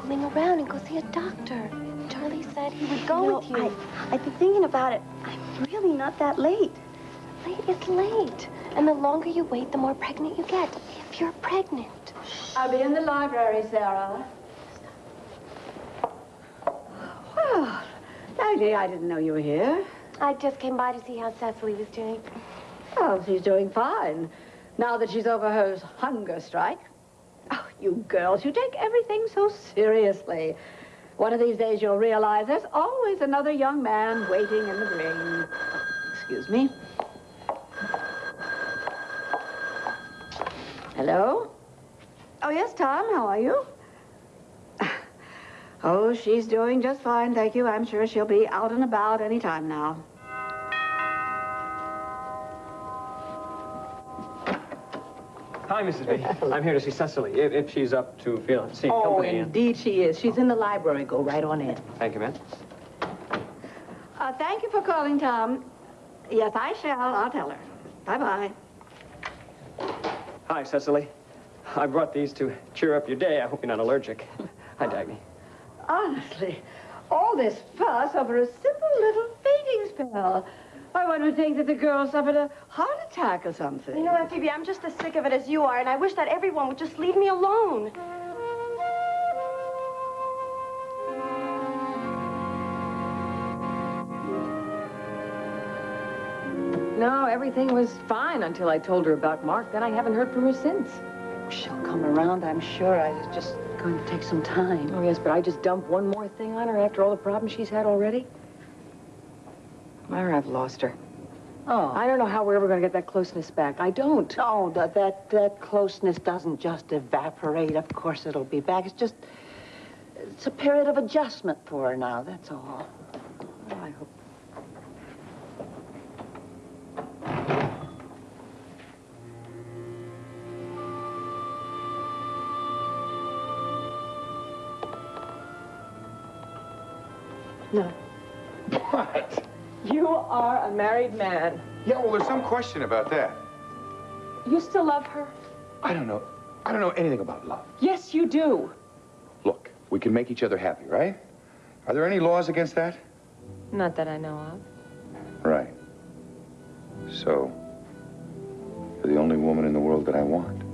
fooling around and go see a doctor. Charlie said he would go with you. I've been thinking about it. I'm really not that late. Late is late. And the longer you wait, the more pregnant you get. If you're pregnant. I'll be in the library, Sarah. Well, Maggie, I didn't know you were here. I just came by to see how Cecily was doing. Well, she's doing fine. Now that she's over her hunger strike. Oh, you girls, you take everything so seriously. One of these days you'll realize there's always another young man waiting in the ring. Oh, excuse me. Hello? Oh, yes, Tom, how are you? Oh, she's doing just fine, thank you. I'm sure she'll be out and about any time now. Hi, Mrs. B. I'm here to see Cecily, if she's up to seeing Oh, company. indeed she is. She's in the library. Go right on in. Thank you, ma'am. Thank you for calling, Tom. Yes, I shall. I'll tell her. Bye-bye. Hi, Cecily. I brought these to cheer up your day. I hope you're not allergic. Hi, Dagny. Honestly, all this fuss over a simple little fainting spell. One would think that the girl suffered a heart attack or something. You know, Aunt Phoebe, I'm just as sick of it as you are, and I wish that everyone would just leave me alone. No, everything was fine until I told her about Mark. Then I haven't heard from her since. She'll come around, I'm sure. It's just going to take some time. Oh, yes, but I just dumped one more thing on her after all the problems she's had already. Myra, I've lost her. Oh. I don't know how we're ever going to get that closeness back. I don't. Oh, that closeness doesn't just evaporate. Of course it'll be back. It's a period of adjustment for her now, that's all. Well, I hope. No. What? You are a married man. Yeah, well, there's some question about that. You still love her? I don't know. I don't know anything about love. Yes, you do. Look, we can make each other happy, right? Are there any laws against that? Not that I know of. Right. So, you're the only woman in the world that I want.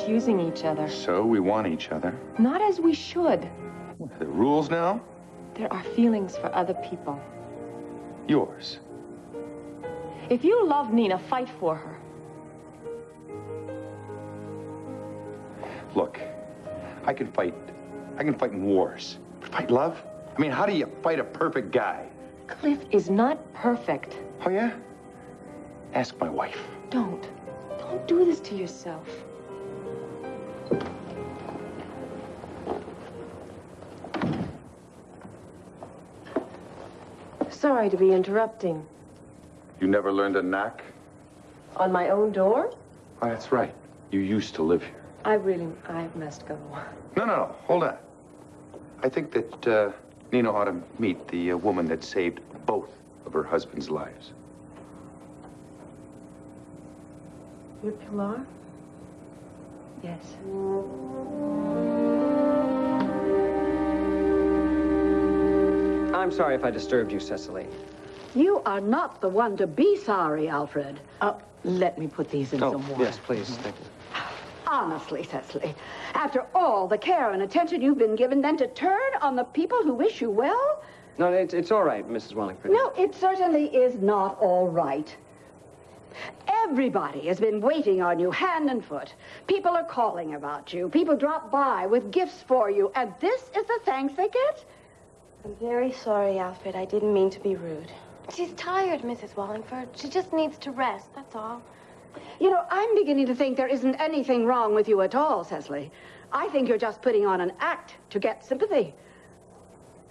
Using each other. So we want each other. Not as we should. Are there rules now? There are feelings for other people. Yours. If you love Nina, fight for her. Look, I can fight in wars. But fight love? I mean, how do you fight a perfect guy? Cliff is not perfect. Oh, yeah? Ask my wife. Don't do this to yourself. Sorry to be interrupting. You never learned to knock? On my own door? Oh, that's right. You used to live here. I must go. No. Hold on. I think that Nina ought to meet the woman that saved both of her husband's lives. You, Pilar? Yes. I'm sorry if I disturbed you, Cecily. You are not the one to be sorry, Alfred. Let me put these in some water. Yes, please. Thank you. Honestly, Cecily, after all the care and attention you've been given, then to turn on the people who wish you well? No, it's all right, Mrs. Wallingford. No, it certainly is not all right. Everybody has been waiting on you hand and foot. People are calling about you. People drop by with gifts for you. And this is the thanks they get? I'm very sorry, Alfred. I didn't mean to be rude. She's tired, Mrs. Wallingford. She just needs to rest, that's all. You know, I'm beginning to think there isn't anything wrong with you at all, Cecily. I think you're just putting on an act to get sympathy.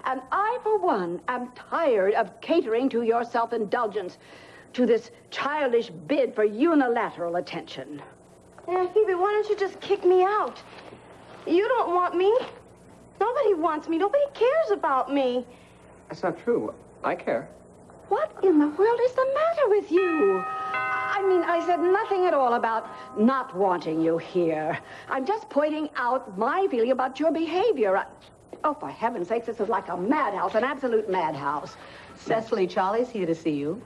And I, for one, am tired of catering to your self-indulgence, to this childish bid for unilateral attention. Aunt Phoebe, why don't you just kick me out? You don't want me. Nobody wants me. Nobody cares about me. That's not true. I care. What in the world is the matter with you? I mean, I said nothing at all about not wanting you here. I'm just pointing out my feeling about your behavior. Oh, for heaven's sakes, this is like a madhouse, an absolute madhouse. Cecily, Charlie's here to see you.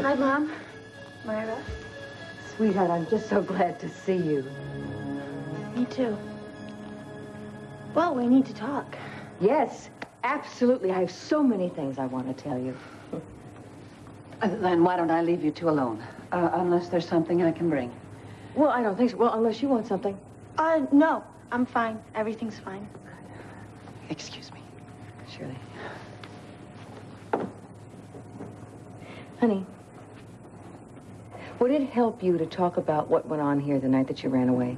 Hi, Mom. Myra. Sweetheart, I'm just so glad to see you. Me too. Well, we need to talk. Yes, absolutely. I have so many things I want to tell you. Then why don't I leave you two alone? Unless there's something I can bring. Well, I don't think so. Well, unless you want something. No. I'm fine. Everything's fine. Excuse me. Surely. Honey, would it help you to talk about what went on here the night that you ran away?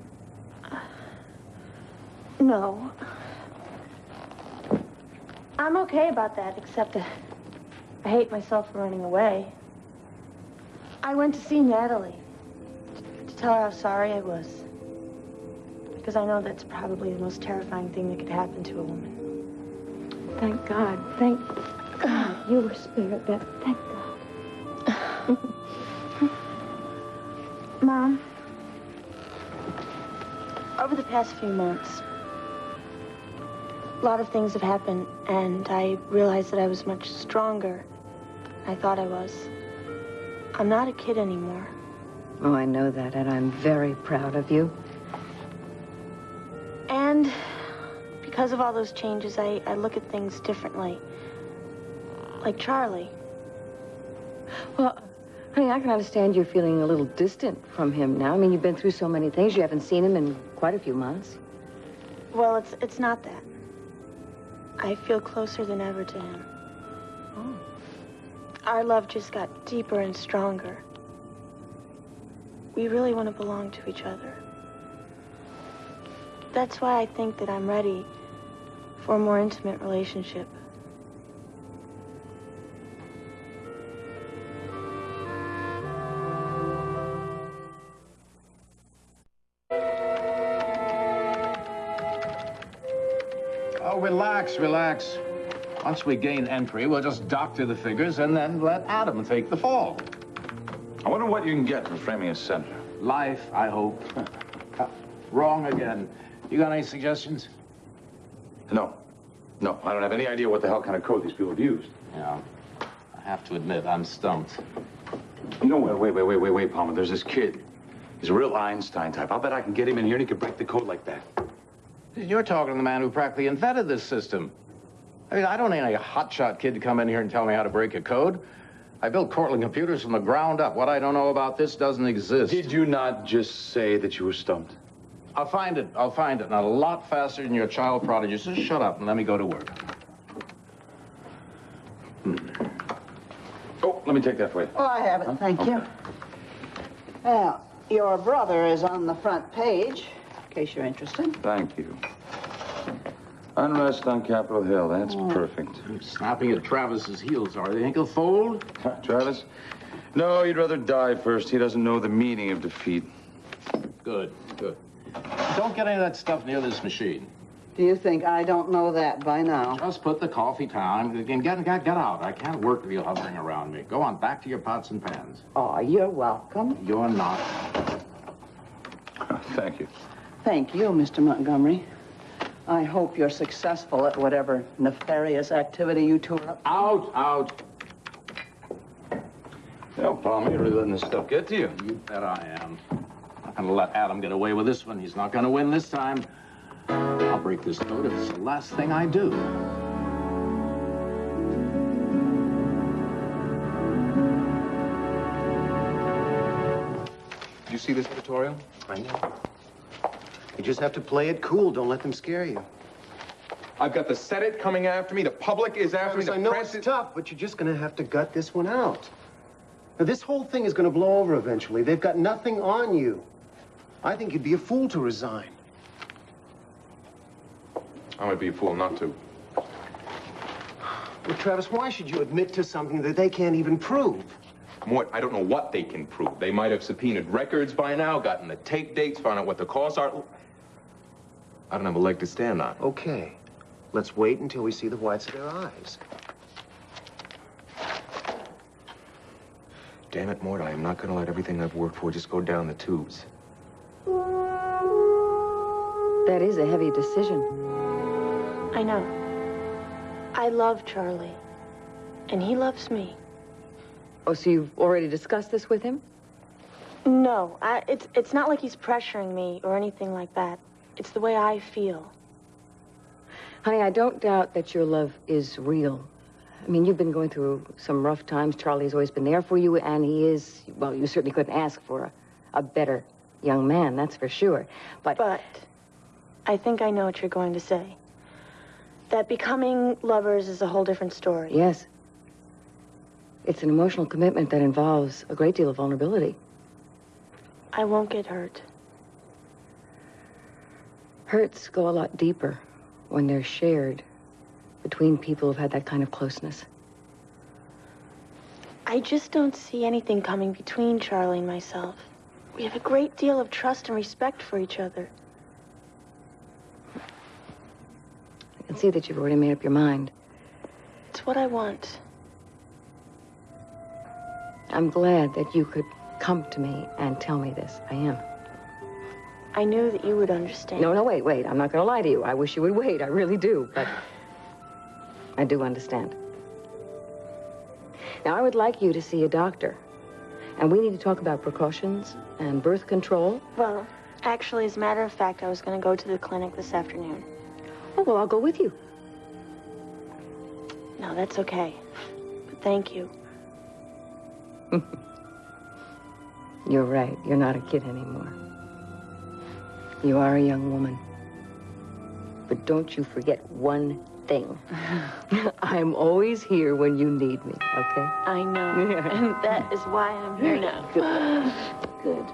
No. I'm okay about that, except I hate myself for running away. I went to see Natalie to tell her how sorry I was. Because I know that's probably the most terrifying thing that could happen to a woman. Thank God. Thank God you were spared that. Thank God. Mom, over the past few months, a lot of things have happened, and I realized that I was much stronger than I thought I was. I'm not a kid anymore. Oh, I know that, and I'm very proud of you. And because of all those changes, I look at things differently. Like Charlie. Well, honey, I can understand you're feeling a little distant from him now. I mean, you've been through so many things. You haven't seen him in quite a few months. Well, it's not that. I feel closer than ever to him. Oh. Our love just got deeper and stronger. We really want to belong to each other. That's why I think that I'm ready for a more intimate relationship. Oh, relax, relax. Once we gain entry, we'll just doctor the figures and then let Adam take the fall. I wonder what you can get for framing a senator. Life, I hope. Wrong again. You got any suggestions? No. No, I don't have any idea what the hell kind of code these people have used. Yeah. I have to admit, I'm stumped. You know what? Wait, Palmer. There's this kid. He's a real Einstein type. I'll bet I can get him in here and he can break the code like that. You're talking to the man who practically invented this system. I mean, I don't need a hotshot kid to come in here and tell me how to break a code. I built Cortland computers from the ground up. What I don't know about this doesn't exist. Did you not just say that you were stumped? I'll find it. I'll find it. Not a lot faster than your child prodigy. So just shut up and let me go to work. Oh, let me take that for you. Oh, I have it, thank you. Well, your brother is on the front page, in case you're interested. Thank you. Unrest on Capitol Hill. That's perfect. I'm snapping at Travis's heels. Are they think he'll fold? Travis? No, he'd rather die first. He doesn't know the meaning of defeat. Good, good. Don't get any of that stuff near this machine. Do you think I don't know that by now? Just put the coffee down and get out. I can't work with you hovering around me. Go on, back to your pots and pans. Oh, you're welcome. You're not. Thank you. Thank you, Mr. Montgomery. I hope you're successful at whatever nefarious activity you two are up to. Out. Well, Palmer, you're really letting this stuff get to you. You bet I am. I'm not gonna let Adam get away with this one. He's not gonna win this time. I'll break this code if it's the last thing I do. Did you see this editorial? I know. You just have to play it cool. Don't let them scare you. I've got the Senate coming after me. The public is after me. Travis, The I know press it's is... tough, but you're just gonna have to gut this one out. Now, this whole thing is gonna blow over eventually. They've got nothing on you. I think you'd be a fool to resign. I would be a fool not to. Well, Travis, why should you admit to something that they can't even prove? Mort, I don't know what they can prove. They might have subpoenaed records by now, gotten the tape dates, found out what the costs are. I don't have a leg to stand on. Okay. Let's wait until we see the whites of their eyes. Damn it, Mort, I am not going to let everything I've worked for just go down the tubes. That is a heavy decision. I know. I love Charlie, and he loves me. Oh, so you've already discussed this with him? No, it's not like he's pressuring me or anything like that. It's the way I feel. Honey, I don't doubt that your love is real. I mean, you've been going through some rough times. Charlie's always been there for you, and he is, well, you certainly couldn't ask for a better young man, that's for sure. But I think I know what you're going to say. That becoming lovers is a whole different story. Yes. It's an emotional commitment that involves a great deal of vulnerability. I won't get hurt. Hurts go a lot deeper when they're shared between people who've had that kind of closeness. I just don't see anything coming between Charlie and myself. We have a great deal of trust and respect for each other. I can see that you've already made up your mind. It's what I want. I'm glad that you could come to me and tell me this. I am. I knew that you would understand. No, wait. I'm not going to lie to you. I wish you would wait. I really do. But I do understand. Now, I would like you to see a doctor. And we need to talk about precautions and birth control. Well, actually, as a matter of fact, I was going to go to the clinic this afternoon. Oh, well, I'll go with you. No, that's okay. But thank you. You're right. You're not a kid anymore. You are a young woman. But don't you forget one thing. I'm always here when you need me, okay? I know. And that is why I'm here now. Good.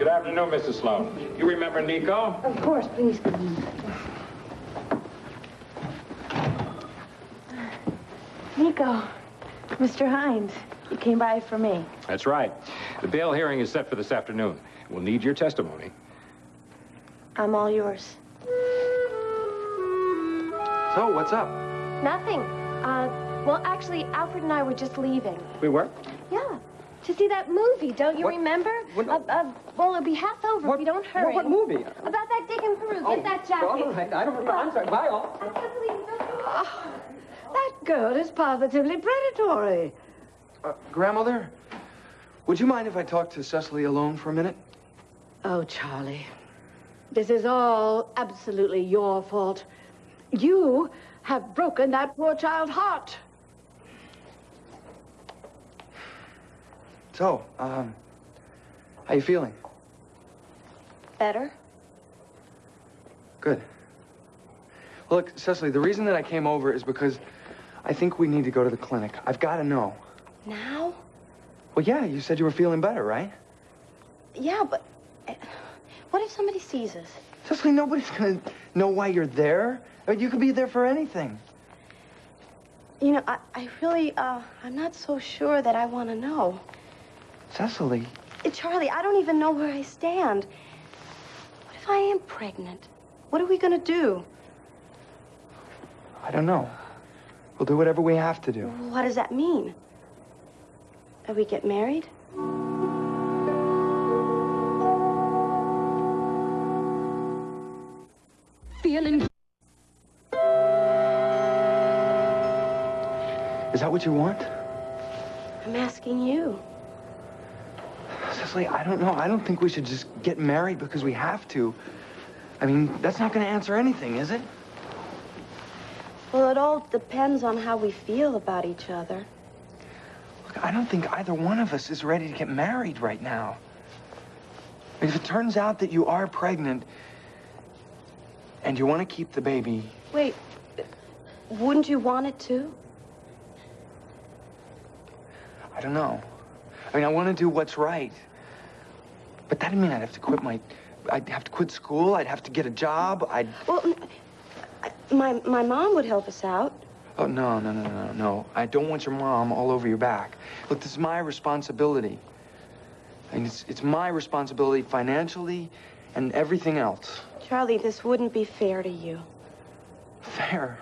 Good afternoon, Mrs. Sloan. You remember Nico? Of course, please come in. Nico, Mr. Hines, you came by for me. That's right. The bail hearing is set for this afternoon. We'll need your testimony. I'm all yours. So, what's up? Nothing. Well, actually, Alfred and I were just leaving. We were? Yeah. To see that movie, don't you What? remember? What? Well, it'll be half over if you don't hurry. What movie? About that Dick and Peru. Get that jacket. All right, I don't remember. I'm sorry. Bye, all. I can't believe you don't... That girl is positively predatory. Grandmother, would you mind if I talked to Cecily alone for a minute? Oh, Charlie, this is all absolutely your fault. You have broken that poor child's heart. So, how you feeling? Better? Good. Well, look, Cecily, the reason that I came over is because I think we need to go to the clinic. I've got to know. Now? Well, yeah, you said you were feeling better, right? Yeah, but... what if somebody sees us? Cecily, nobody's gonna know why you're there. I mean, you could be there for anything. You know, I really, I'm not so sure that I want to know. Cecily. Charlie, I don't even know where I stand. What if I am pregnant? What are we going to do? I don't know. We'll do whatever we have to do. What does that mean? That we get married? Feeling... Is that what you want? I'm asking you. Cecily, I don't know. I don't think we should just get married because we have to. I mean, that's not going to answer anything, is it? Well, it all depends on how we feel about each other. Look, I don't think either one of us is ready to get married right now. I mean, if it turns out that you are pregnant, And you want to keep the baby. Wait, wouldn't you want it too? I don't know. I mean, I want to do what's right. But that'd mean I'd have to quit school. I'd have to get a job. Well, my mom would help us out. Oh, no. I don't want your mom all over your back. Look, this is my responsibility. I mean, it's my responsibility financially and everything else. Charlie, this wouldn't be fair to you. Fair?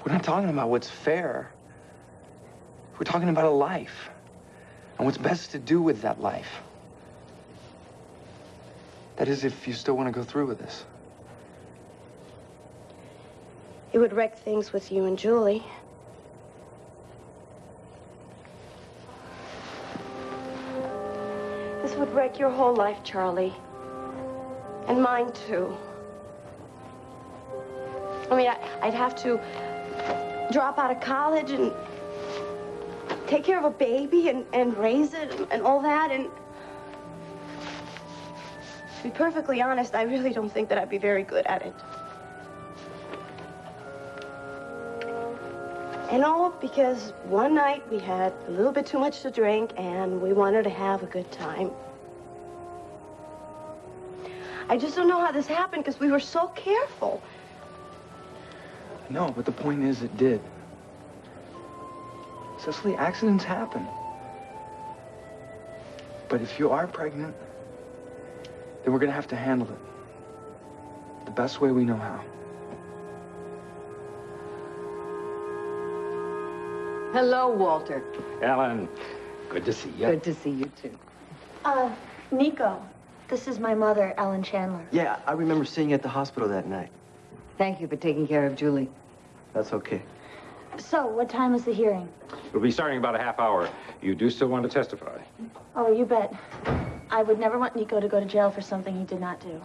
We're not talking about what's fair. We're talking about a life. And what's best to do with that life. That is, if you still want to go through with this. It would wreck things with you and Julie. This would wreck your whole life, Charlie. And mine, too. I mean, I'd have to drop out of college and take care of a baby and raise it and all that. And to be perfectly honest, I really don't think that I'd be very good at it. And all because one night we had a little bit too much to drink and we wanted to have a good time. I just don't know how this happened because we were so careful. No, but the point is it did. Cecily, accidents happen. But if you are pregnant, then we're gonna have to handle it the best way we know how. Hello, Walter. Ellen, good to see you. Good to see you, too. Nico, this is my mother, Ellen Chandler. Yeah, I remember seeing you at the hospital that night. Thank you for taking care of Julie. That's okay. So, what time is the hearing? We'll be starting about a half hour. You do still want to testify? Oh, you bet. I would never want Nico to go to jail for something he did not do.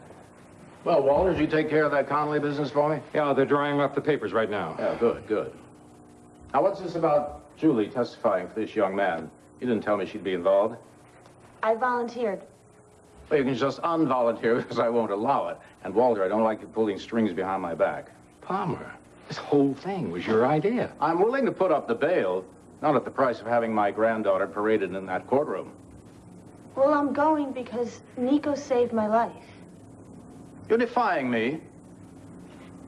Well, Walter, did you take care of that Connolly business for me? Yeah, they're drawing up the papers right now. Yeah, good. Now, what's this about Julie testifying for this young man? You didn't tell me she'd be involved. I volunteered. Well, you can just unvolunteer because I won't allow it. And, Walter, I don't like you pulling strings behind my back. Palmer, this whole thing was your idea. I'm willing to put up the bail, not at the price of having my granddaughter paraded in that courtroom. Well, I'm going because Nico saved my life. You're defying me.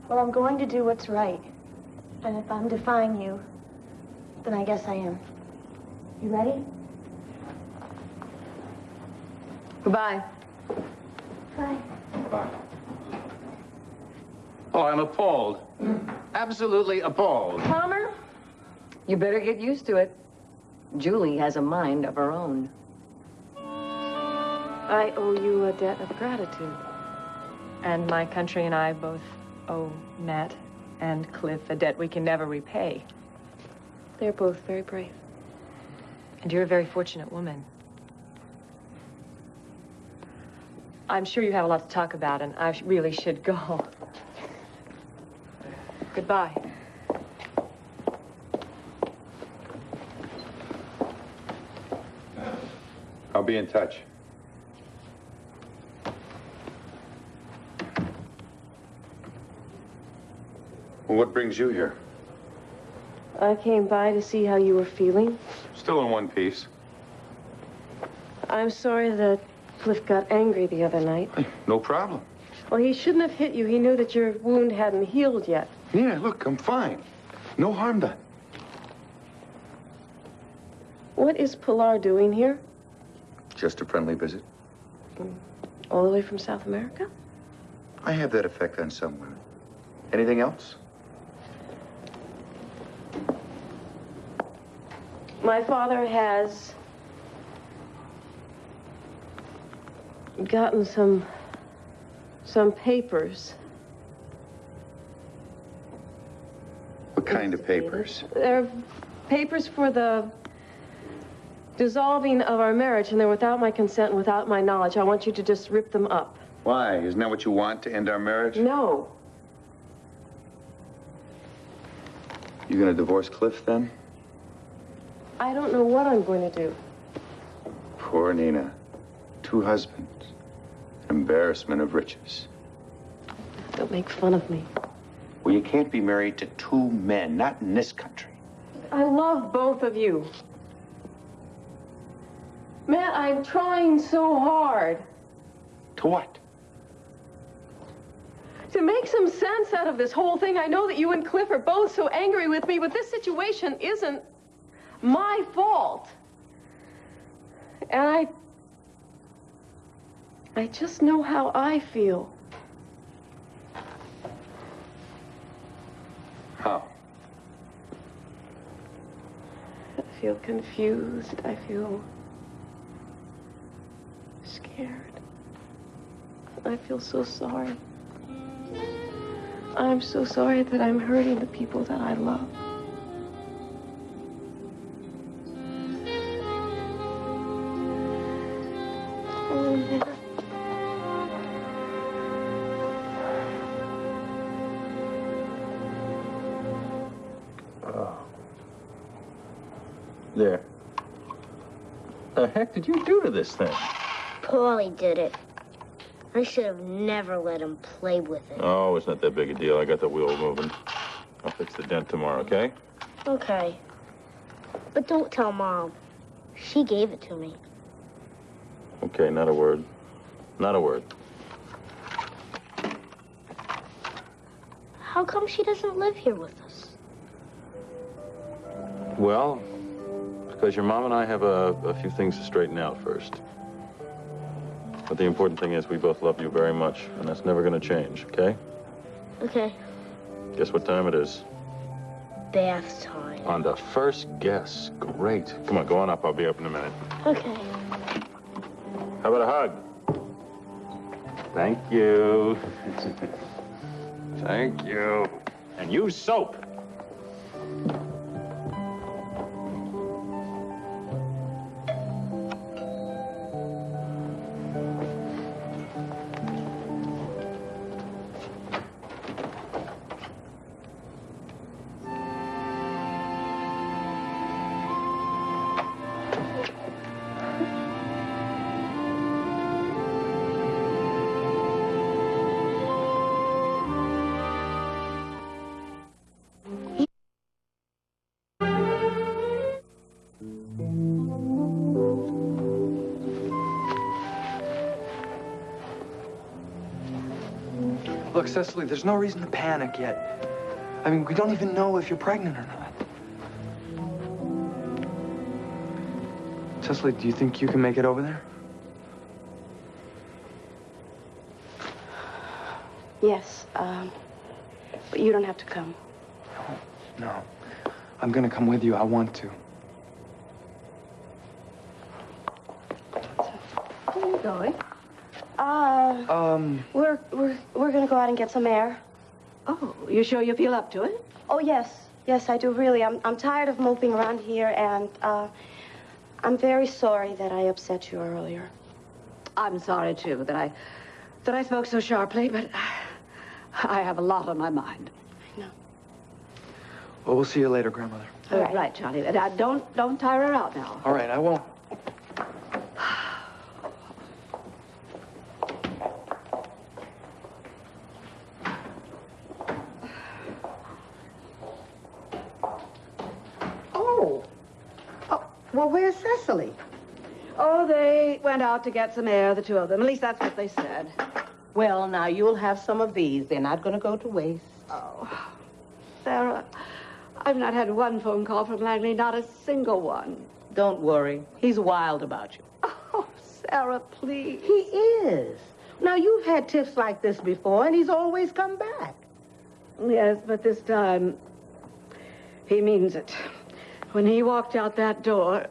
Well, I'm going to do what's right. And if I'm defying you, then I guess I am. You ready? Goodbye. Bye. Bye. Oh, I'm appalled. Absolutely appalled. Palmer, you better get used to it. Julie has a mind of her own. I owe you a debt of gratitude. And my country and I both owe Matt and Cliff a debt we can never repay. They're both very brave. And you're a very fortunate woman. I'm sure you have a lot to talk about, and I really should go. Goodbye. I'll be in touch. Well, what brings you here? I came by to see how you were feeling. Still in one piece. I'm sorry that Cliff got angry the other night. No problem. Well, he shouldn't have hit you. He knew that your wound hadn't healed yet. Yeah, look, I'm fine. No harm done. What is Pilar doing here? Just a friendly visit. All the way from South America? I have that effect on some women. Anything else? My father has gotten some papers. What kind of papers? They're papers for the dissolving of our marriage, and they're without my consent and without my knowledge. I want you to just rip them up. Why? Isn't that what you want, to end our marriage? No. You gonna divorce Cliff, then? I don't know what I'm going to do. Poor Nina. 2 husbands. Embarrassment of riches. Don't make fun of me. Well, you can't be married to two men, not in this country. I love both of you. Matt, I'm trying so hard. To what? To make some sense out of this whole thing. I know that you and Cliff are both so angry with me, but this situation isn't my fault. And I just know how I feel. How? I feel confused. I feel scared. I feel so sorry. I'm so sorry that I'm hurting the people that I love. Oh, man. There. The heck did you do to this thing? Paulie did it. I should have never let him play with it. Oh, it's not that big a deal. I got the wheel moving. I'll fix the dent tomorrow, okay? Okay. But don't tell Mom. She gave it to me. Okay, not a word. Not a word. How come she doesn't live here with us? Well, because your mom and I have a few things to straighten out first. But the important thing is we both love you very much, and that's never going to change, okay? Okay. Guess what time it is? Bath time. On the first guess. Great. Come on, go on up. I'll be up in a minute. Okay. How about a hug? Thank you. Thank you. And use soap. Look, Cecily, there's no reason to panic yet. I mean, we don't even know if you're pregnant or not. Cecily, do you think you can make it over there? Yes, but you don't have to come. No. I'm gonna come with you. I want to. Where are you going? We're gonna go out and get some air. Oh, you sure you feel up to it? Oh, yes. Yes, I do, really. I'm tired of moping around here, and, I'm very sorry that I upset you earlier. I'm sorry, too, that I spoke so sharply, but I have a lot on my mind. I know. Well, we'll see you later, Grandmother. All right, Charlie. Don't tire her out now. All right, I won't. Well, where's Cecily? Oh, they went out to get some air, the two of them. At least that's what they said. Well, now, you'll have some of these. They're not going to go to waste. Oh, Sarah, I've not had one phone call from Langley, not a single one. Don't worry. He's wild about you. Oh, Sarah, please. He is. Now, you've had tips like this before, and he's always come back. Yes, but this time, he means it. When he walked out that door,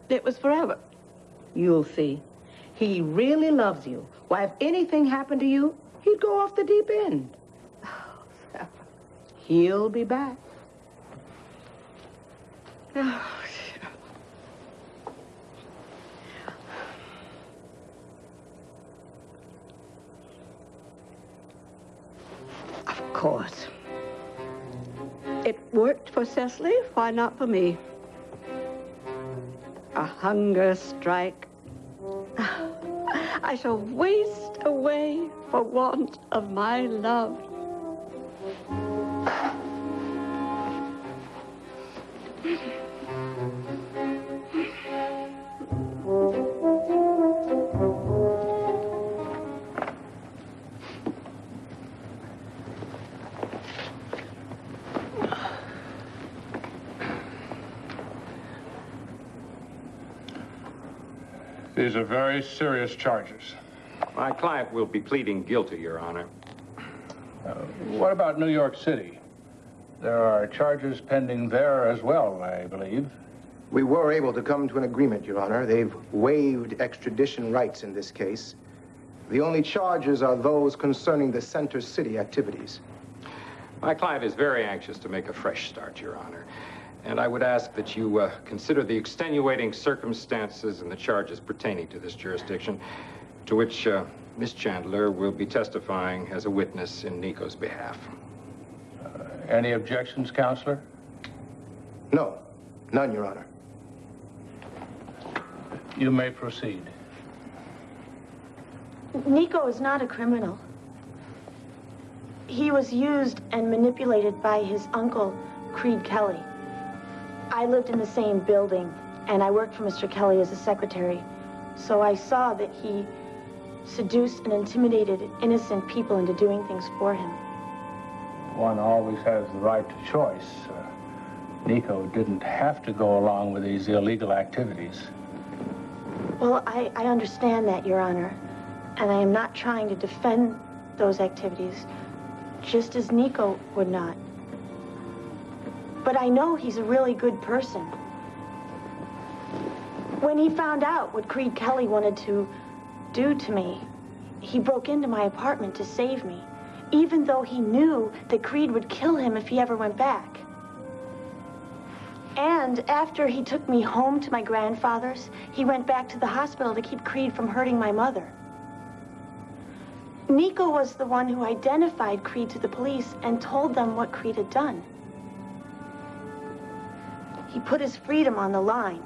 it was forever. You'll see. He really loves you. Why, if anything happened to you, he'd go off the deep end. Oh, Sarah. He'll be back. Oh, of course. It worked for Cecily. Why not for me? A hunger strike. I shall waste away for want of my love. These are very serious charges. My client will be pleading guilty, Your Honor. What about New York City? There are charges pending there as well, I believe. We were able to come to an agreement, Your Honor. They've waived extradition rights in this case. The only charges are those concerning the Center City activities. My client is very anxious to make a fresh start, Your Honor. And I would ask that you consider the extenuating circumstances and the charges pertaining to this jurisdiction, to which Miss Chandler will be testifying as a witness in Nico's behalf. Any objections, Counselor? No, none, Your Honor. You may proceed. Nico is not a criminal. He was used and manipulated by his uncle, Creed Kelly. I lived in the same building, and I worked for Mr. Kelly as a secretary. So I saw that he seduced and intimidated innocent people into doing things for him. One always has the right to choice. Nico didn't have to go along with these illegal activities. Well, I understand that, Your Honor. And I am not trying to defend those activities, just as Nico would not. But I know he's a really good person. When he found out what Creed Kelly wanted to do to me, he broke into my apartment to save me, even though he knew that Creed would kill him if he ever went back. And after he took me home to my grandfather's, he went back to the hospital to keep Creed from hurting my mother. Nico was the one who identified Creed to the police and told them what Creed had done. He put his freedom on the line.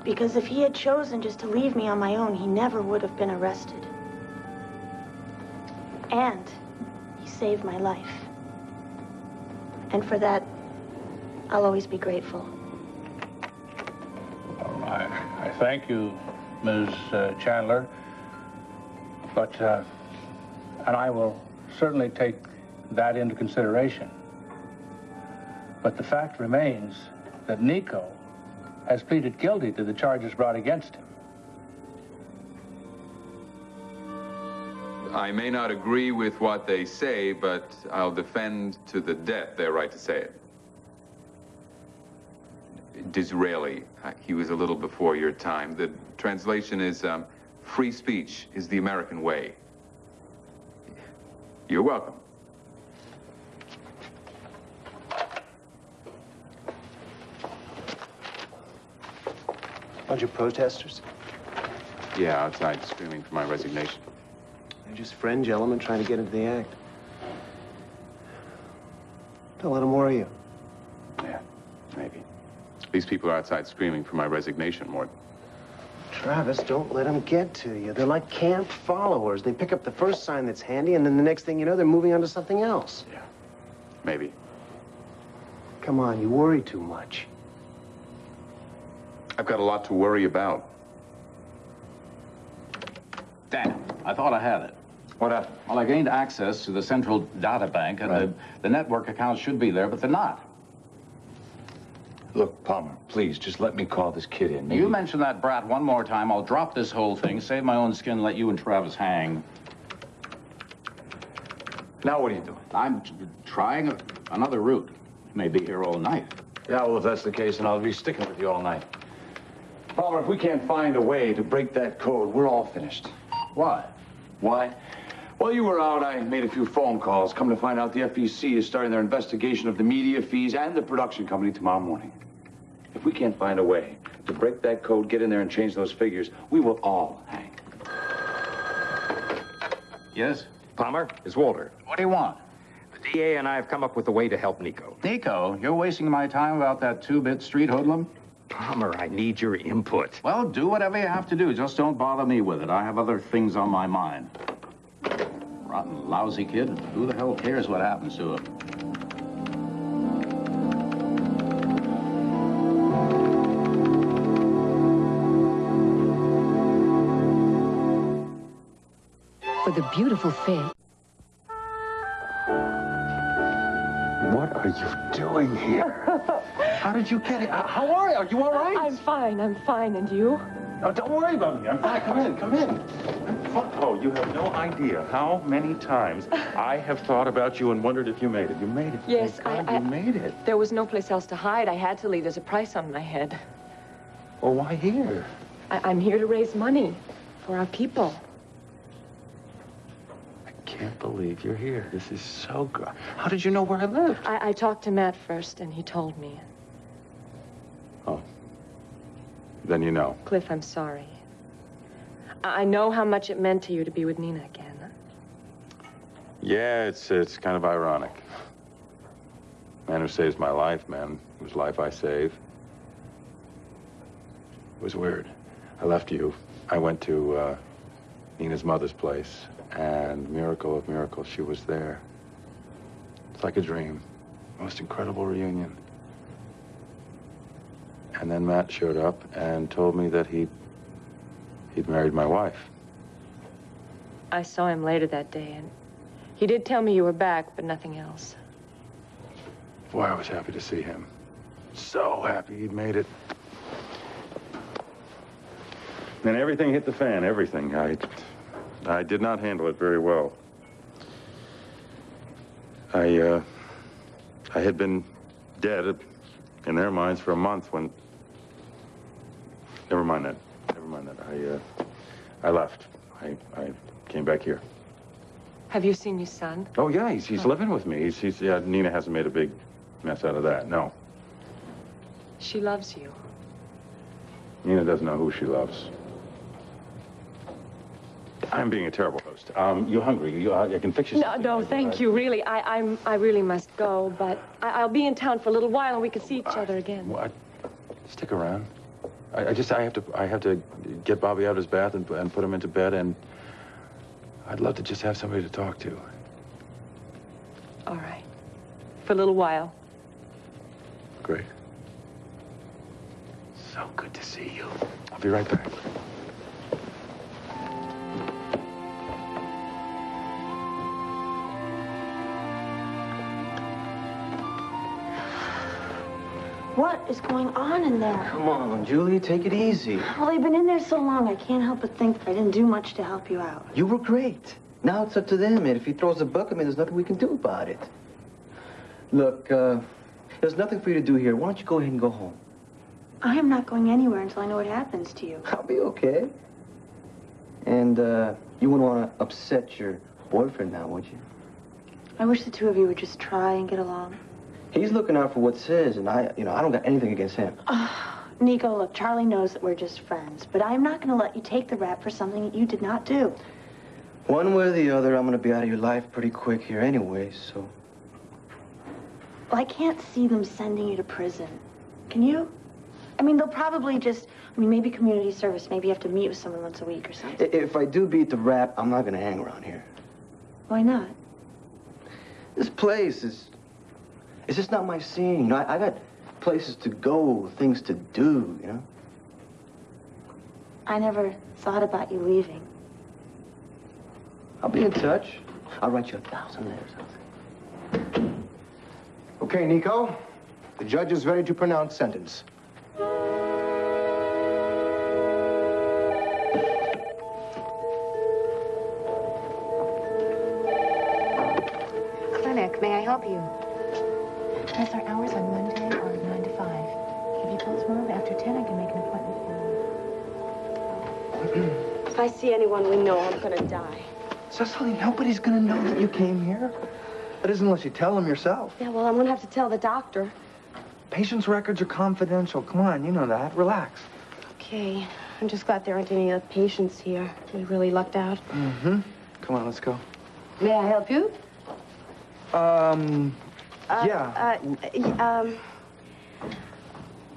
Because if he had chosen just to leave me on my own, he never would have been arrested. And he saved my life. And for that, I'll always be grateful. Well, I thank you, Ms. Chandler. But, and I will certainly take that into consideration. But the fact remains that Nico has pleaded guilty to the charges brought against him. I may not agree with what they say, but I'll defend to the death their right to say it. Disraeli, he was a little before your time. The translation is, free speech is the American way. You're welcome. Bunch of protesters? Yeah, outside screaming for my resignation. They're just fringe element trying to get into the act. Don't let them worry you. Yeah, maybe. These people are outside screaming for my resignation, Mort. Travis, don't let them get to you. They're like camp followers. They pick up the first sign that's handy, and then the next thing you know, they're moving on to something else. Yeah, maybe. Come on, you worry too much. I've got a lot to worry about. Damn, I thought I had it. What happened? Well, I gained access to the central data bank, and the network accounts should be there, but they're not. Look, Palmer, please, just let me call this kid in. Maybe... You mention that brat one more time, I'll drop this whole thing, save my own skin, and let you and Travis hang. Now what are you doing? I'm trying another route. May be here all night. Yeah, well, if that's the case, then I'll be sticking with you all night. Palmer, if we can't find a way to break that code, we're all finished. Why? Why? While you were out, I made a few phone calls. Come to find out, the FEC is starting their investigation of the media fees and the production company tomorrow morning. If we can't find a way to break that code, get in there and change those figures, we will all hang. Yes? Palmer, it's Walter. What do you want? The DA and I have come up with a way to help Nico. Nico, you're wasting my time about that two-bit street hoodlum? Palmer, I need your input. Well, do whatever you have to do. Just don't bother me with it. I have other things on my mind. Rotten, lousy kid. Who the hell cares what happens to him? For the beautiful face. What are you doing here? How did you get it? How are you? Are you all right? I'm fine. And you? Oh, don't worry about me. I'm fine. Come in. Oh, you have no idea how many times I have thought about you and wondered if you made it. You made it. Yes, Thank God you made it. There was no place else to hide. I had to leave. There's a price on my head. Well, why here? I'm here to raise money for our people. I can't believe you're here. This is so good. How did you know where I lived? I talked to Matt first, and he told me. Oh. Then you know. Cliff, I'm sorry. I know how much it meant to you to be with Nina again. Yeah, it's kind of ironic. Man who saves my life, man whose life I save. It was weird. I left you. I went to Nina's mother's place, and miracle of miracles, she was there. It's like a dream. Most incredible reunion. And then Matt showed up and told me that he'd married my wife. I saw him later that day, and he did tell me you were back, but nothing else. Boy, I was happy to see him. So happy he'd made it. Then everything hit the fan, everything. I did not handle it very well. I had been dead in their minds for a month when... Never mind that. I left. I came back here. Have you seen your son? Oh, yeah, he's living with me. Yeah, Nina hasn't made a big mess out of that, no. She loves you. Nina doesn't know who she loves. I'm being a terrible host. You hungry? I can fix you something. No, thank you, really. I really must go, but I'll be in town for a little while and we can see each other again. What? Stick around. I have to get Bobby out of his bath and put him into bed, and I'd love to just have somebody to talk to. All right. For a little while. Great. So good to see you. I'll be right back. What is going on in there? Come on, Julie, take it easy. Well, they've been in there so long, I can't help but think I didn't do much to help you out. You were great. Now it's up to them, and if he throws a buck at me, there's nothing we can do about it. Look, there's nothing for you to do here. Why don't you go ahead and go home? I am not going anywhere until I know what happens to you. I'll be okay. And, you wouldn't want to upset your boyfriend now, would you? I wish the two of you would just try and get along. He's looking out for what's his, and I don't got anything against him. Nico, look, Charlie knows that we're just friends, but I'm not going to let you take the rap for something that you did not do. One way or the other, I'm going to be out of your life pretty quick here anyway, so... Well, I can't see them sending you to prison. Can you? I mean, they'll probably just... maybe community service. Maybe you have to meet with someone once a week or something. If I do beat the rap, I'm not going to hang around here. Why not? This place is... It's just not my scene. I got places to go, things to do, I never thought about you leaving. I'll be in touch. I'll write you 1,000 letters. Okay, Nico. The judge is ready to pronounce sentence. Clinic, may I help you? Yes, our hours on Monday are 9 to 5. If you both move after 10, I can make an appointment for you. If I see anyone we know, I'm gonna die. Cecily, nobody's gonna know that you came here. That is unless you tell them yourself. Yeah, well, I'm gonna have to tell the doctor. Patients' records are confidential. Come on, you know that. Relax. Okay. I'm just glad there aren't any other patients here. We really lucked out. Mm-hmm. Come on, let's go. May I help you? Yeah.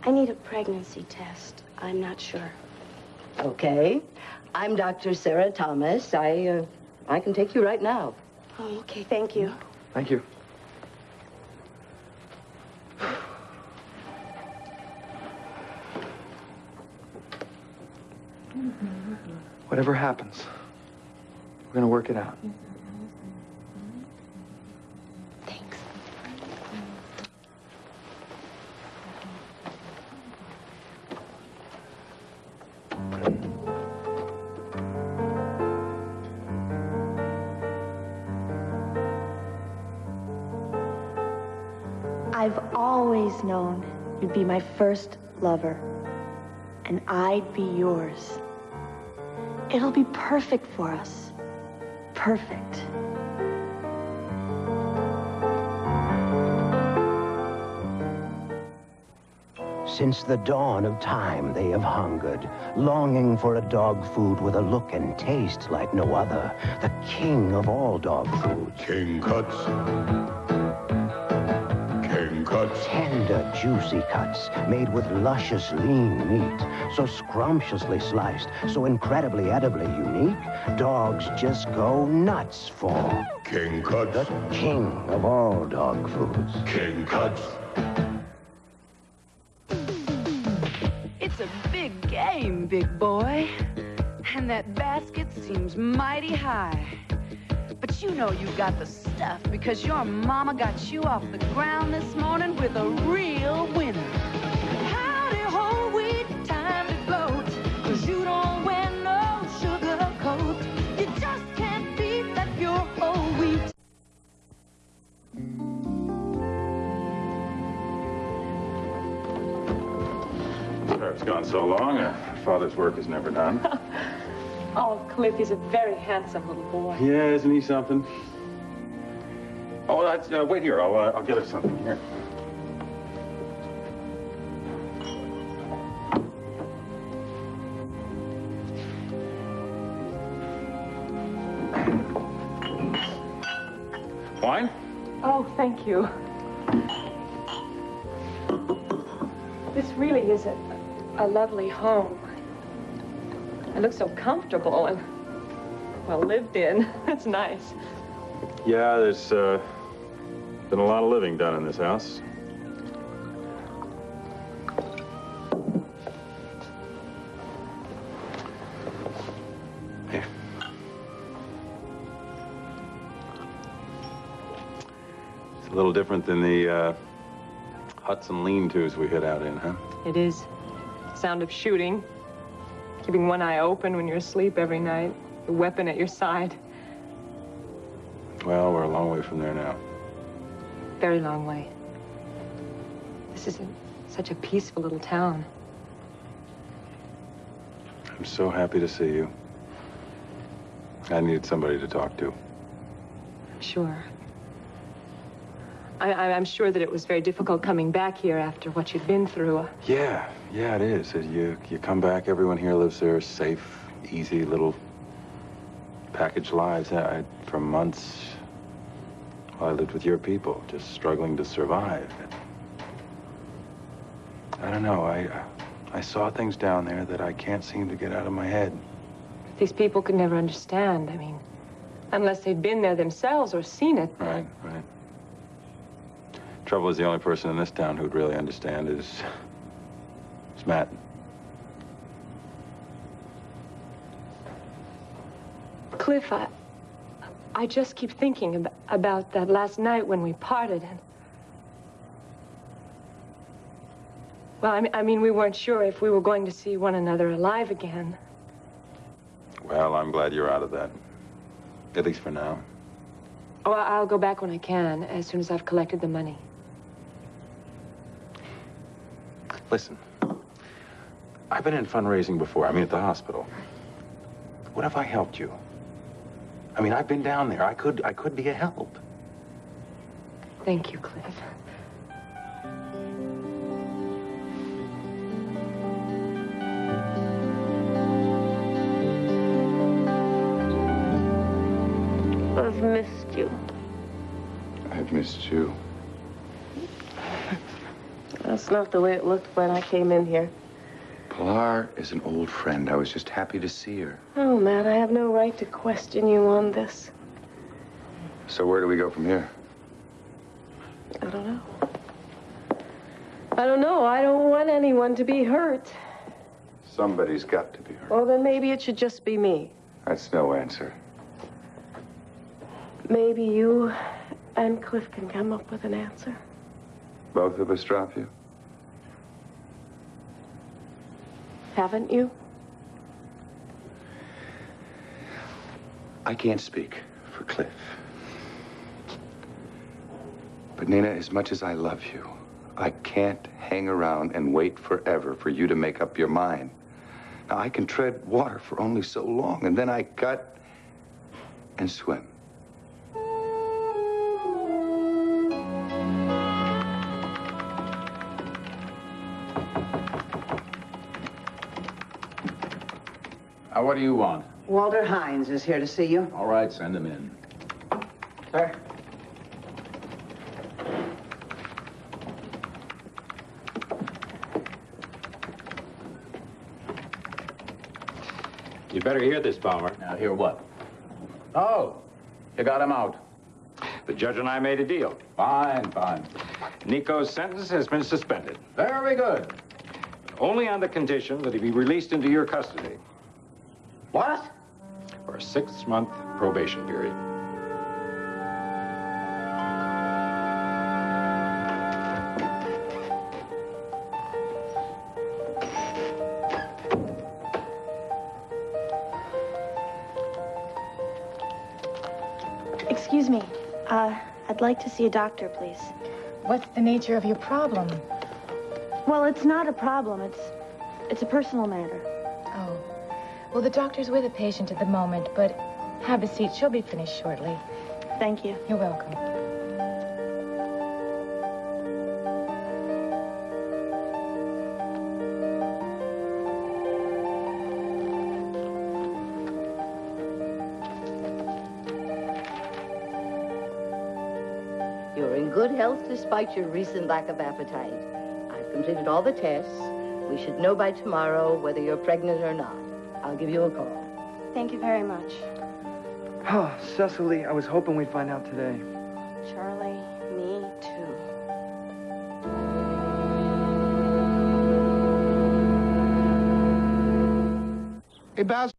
I need a pregnancy test. I'm not sure. Okay. I'm Dr. Sarah Thomas. I can take you right now. Oh, okay, thank you. Thank you. Whatever happens, we're gonna work it out. Thanks. I've always known you'd be my first lover, and I'd be yours. It'll be perfect for us. Perfect. Since the dawn of time, they have hungered, longing for a dog food with a look and taste like no other. The king of all dog foods. King cuts. King cuts. Tender, juicy cuts, made with luscious, lean meat. So scrumptiously sliced, so incredibly edibly unique, dogs just go nuts for. King cuts. The king of all dog foods. King cuts. It's a big game, big boy. And that basket seems mighty high. But you know you got the stuff because your mama got you off the ground this morning with a real winner. Howdy ho, wheat, time to gloat. 'Cause you don't wear no sugar coat. You just can't beat that pure whole wheat. It's gone so long, father's work is never done. Oh, Cliff, he's a very handsome little boy. Yeah, isn't he something? Oh, that's, wait here. I'll get us something here. Wine? Oh, thank you. This really is a lovely home. It looks so comfortable and, well, lived in. That's nice. Yeah, there's been a lot of living done in this house. Here. It's a little different than the huts and lean-tos we hid out in, huh? It is. Sound of shooting. Keeping one eye open when you're asleep every night. The weapon at your side. Well, we're a long way from there now. Very long way. This is such a peaceful little town. I'm so happy to see you. I needed somebody to talk to. I'm sure. I'm sure that it was very difficult coming back here after what you'd been through. Yeah, it is. You come back, everyone here lives their safe, easy little packaged lives. For months, I lived with your people, just struggling to survive. I don't know, I saw things down there that I can't seem to get out of my head. These people could never understand. I mean, unless they'd been there themselves or seen it. Right. Trouble is, the only person in this town who'd really understand is Matt. Cliff, I just keep thinking about that last night when we parted. And well, I mean, we weren't sure if we were going to see one another alive again. Well, I'm glad you're out of that. At least for now. Oh, I'll go back when I can, as soon as I've collected the money. Listen, I've been in fundraising before. I mean, at the hospital. What if I helped you? I mean, I've been down there. I could be a help. Thank you, Cliff. I've missed you. I've missed you. I'll It's not the way it looked when I came in here. Pilar is an old friend. I was just happy to see her. Oh, Matt, I have no right to question you on this. So where do we go from here? I don't know. I don't know. I don't want anyone to be hurt. Somebody's got to be hurt. Well, then maybe it should just be me. That's no answer. Maybe you and Cliff can come up with an answer. Both of us drop you? Haven't you? I can't speak for Cliff. But Nina, as much as I love you, I can't hang around and wait forever for you to make up your mind. Now, I can tread water for only so long, and then I cut and swim. What do you want? Walter Hines is here to see you. All right, send him in. Sir? You'd better hear this, Palmer. Now, hear what? Oh, you got him out. The judge and I made a deal. Fine, fine. Nico's sentence has been suspended. Very good. Only on the condition that he be released into your custody. What? For a 6-month probation period. Excuse me. I'd like to see a doctor, please. What's the nature of your problem? Well, it's not a problem. It's a personal matter. Oh. Well, the doctor's with a patient at the moment, but have a seat. She'll be finished shortly. Thank you. You're welcome. You're in good health despite your recent lack of appetite. I've completed all the tests. We should know by tomorrow whether you're pregnant or not. I'll give you a call. Thank you very much. Oh, Cecily, I was hoping we'd find out today. Charlie, me too. Hey, Baz.